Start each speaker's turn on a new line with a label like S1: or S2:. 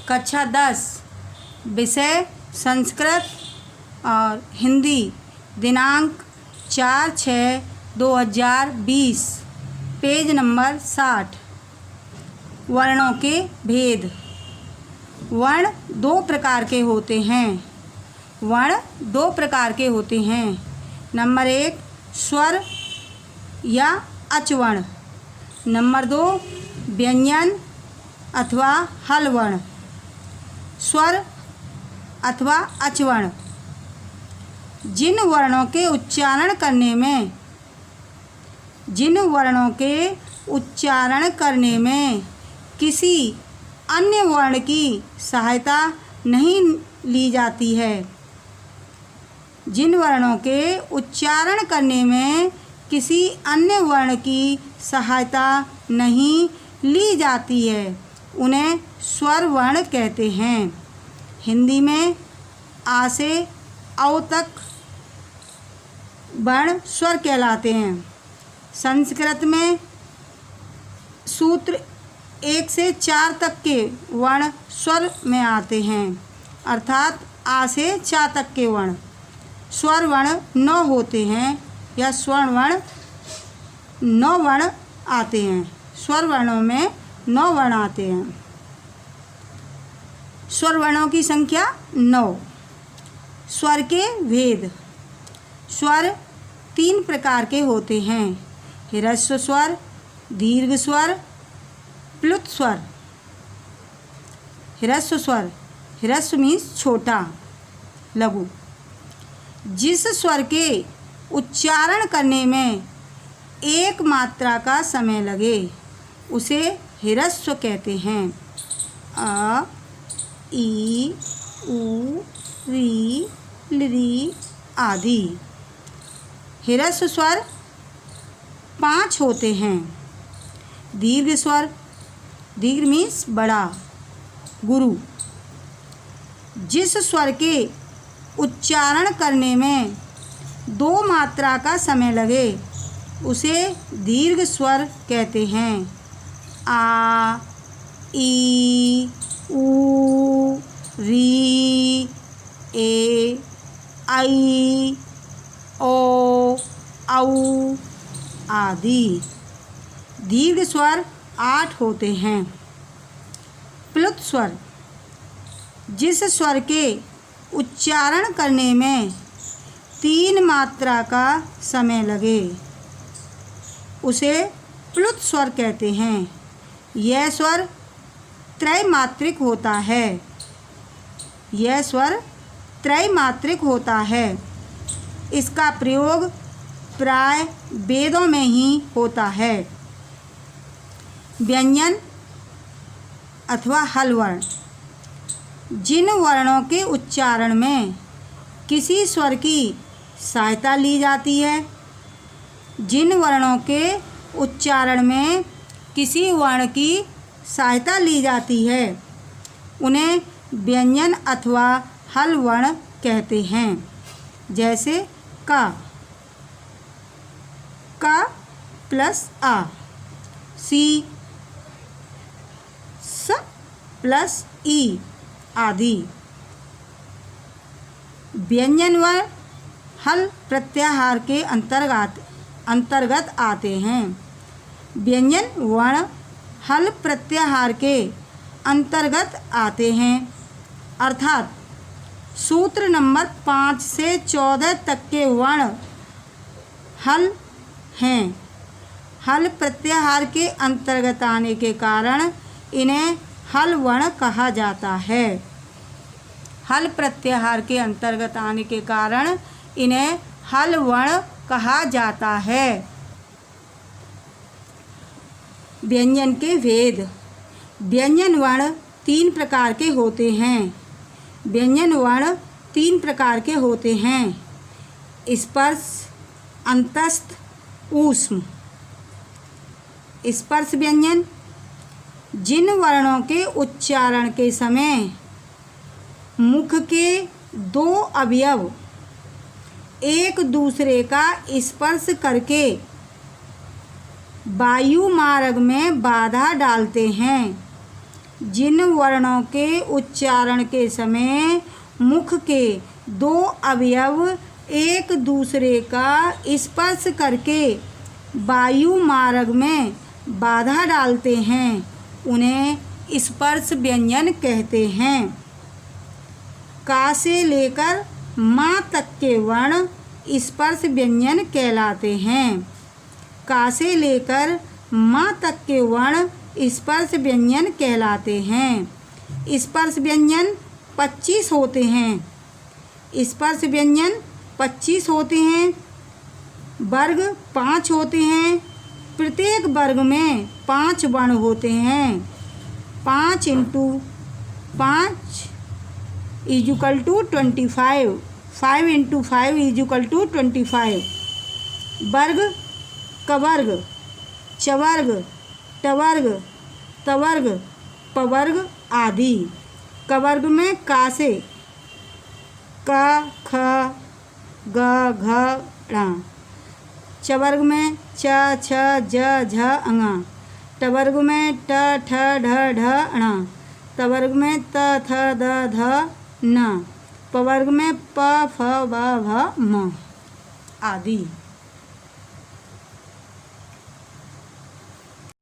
S1: कक्षा 10 विषय संस्कृत और हिंदी, दिनांक 4/6/2020, पेज नंबर 60। वर्णों के भेद। वर्ण दो प्रकार के होते हैं। नंबर 1 स्वर या अचवर्ण। नंबर 2 व्यंजन अथवा हल वर्ण। स्वर अथवा अचवर्ण जिन वर्णों के उच्चारण करने में किसी अन्य वर्ण की सहायता नहीं ली जाती है। जिन वर्णों के उच्चारण करने में किसी अन्य वर्ण की सहायता नहीं ली जाती है उन्हें स्वर वर्ण कहते हैं। हिंदी में आ से औ तक वर्ण स्वर कहलाते हैं। संस्कृत में सूत्र 1 से 4 तक के वर्ण स्वर में आते हैं, अर्थात आ से चा तक के वर्ण। स्वर वर्ण 9 होते हैं या स्वर्ण वर्ण 9 वर्ण आते हैं। स्वर वर्णों में 9 वर्ण आते हैं। स्वर वर्णों की संख्या 9। स्वर के भेद। स्वर 3 प्रकार के होते हैं। ह्रस्व स्वर, दीर्घ स्वर, प्लुत स्वर। ह्रस्व स्वर, ह्रस्व मीन्स छोटा, लघु। जिस स्वर के उच्चारण करने में एक मात्रा का समय लगे उसे ह्रस्व कहते हैं। अ, ई, उ, री, लृ आदि। ह्रस्व स्वर 5 होते हैं। दीर्घ स्वर, दीर्घ मीन्स बड़ा, गुरु। जिस स्वर के उच्चारण करने में 2 मात्रा का समय लगे उसे दीर्घ स्वर कहते हैं। आ, ई, उ, री, ए, आई, ओ, औ आदि। दीर्घ स्वर 8 होते हैं। प्लुत स्वर, जिस स्वर के उच्चारण करने में 3 मात्रा का समय लगे उसे प्लुत स्वर कहते हैं। यह स्वर त्रैमात्रिक होता है। इसका प्रयोग प्राय वेदों में ही होता है। व्यंजन अथवा हल वर्ण। जिन वर्णों के उच्चारण में किसी स्वर की सहायता ली जाती है। जिन वर्णों के उच्चारण में किसी वर्ण की सहायता ली जाती है उन्हें व्यंजन अथवा हल वर्ण कहते हैं। जैसे का प्लस आ, सी, स प्लस ई आदि। व्यंजन वर्ण हल प्रत्याहार के अंतर्गत आते हैं। व्यंजन वर्ण हल प्रत्याहार के अंतर्गत आते हैं, अर्थात सूत्र नंबर 5 से 14 तक के वर्ण हल हैं। हल प्रत्याहार के अंतर्गत आने के कारण इन्हें हल वर्ण कहा जाता है। हल प्रत्याहार के अंतर्गत आने के कारण इन्हें हल वर्ण कहा जाता है। व्यंजन के भेद। व्यंजन वर्ण 3 प्रकार के होते हैं। स्पर्श, अंतस्थ, ऊष्म। स्पर्श व्यंजन जिन वर्णों के उच्चारण के समय मुख के 2 अवयव एक दूसरे का स्पर्श करके वायु मार्ग में बाधा डालते हैं जिन वर्णों के उच्चारण के समय मुख के दो अवयव एक दूसरे का स्पर्श करके वायु मार्ग में बाधा डालते हैं उन्हें स्पर्श व्यंजन कहते हैं। का से लेकर माँ तक के वर्ण स्पर्श व्यंजन कहलाते हैं। का से लेकर माँ तक के वर्ण स्पर्श व्यंजन कहलाते हैं। स्पर्श व्यंजन 25 होते हैं। स्पर्श व्यंजन 25 होते हैं। वर्ग 5 होते हैं। प्रत्येक वर्ग में 5 वर्ण होते हैं। 5 into 5 equal to 25। 5 into 5 equal to 25। वर्ग कवर्ग, चवर्ग, टवर्ग, तवर्ग, पवर्ग आदि। कवर्ग में का से क, ख, ग, घ, ङ। चवर्ग में च, छ, ज, झ, ङ। टवर्ग में ट, ठ, ढ, ढ, ण। तवर्ग में त, थ, द, ध, न। पवर्ग में प, फ, ब, भ, म आदि।